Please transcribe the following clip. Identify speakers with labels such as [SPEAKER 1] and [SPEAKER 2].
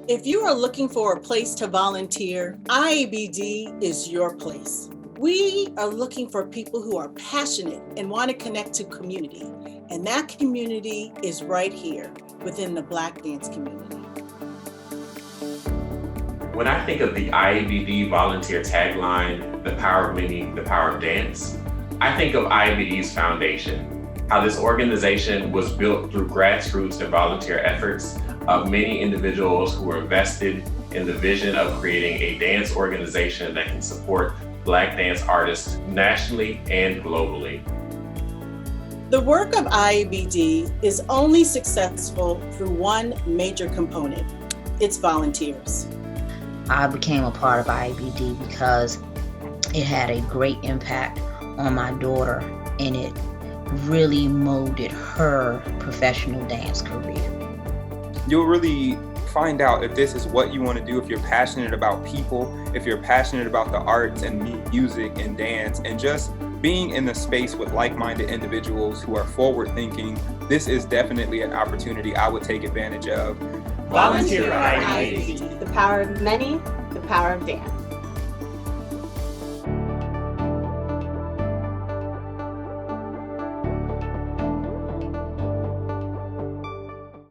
[SPEAKER 1] If you are looking for a place to volunteer, IABD is your place. We are looking for people who are passionate and want to connect to community. And that community is right here within the Black dance community.
[SPEAKER 2] When I think of the IABD volunteer tagline, the power of many, the power of dance, I think of IABD's foundation, how this organization was built through grassroots and volunteer efforts of many individuals who were vested in the vision of creating a dance organization that can support Black dance artists nationally and globally.
[SPEAKER 1] The work of IABD is only successful through one major component: its volunteers.
[SPEAKER 3] I became a part of IABD because it had a great impact on my daughter, and it really molded her professional dance career.
[SPEAKER 4] You'll really find out if this is what you want to do, if you're passionate about people, if you're passionate about the arts and music and dance, and just being in the space with like-minded individuals who are forward-thinking. This is definitely an opportunity I would take advantage of.
[SPEAKER 5] Volunteer IABD.
[SPEAKER 6] The power of many, the power of dance.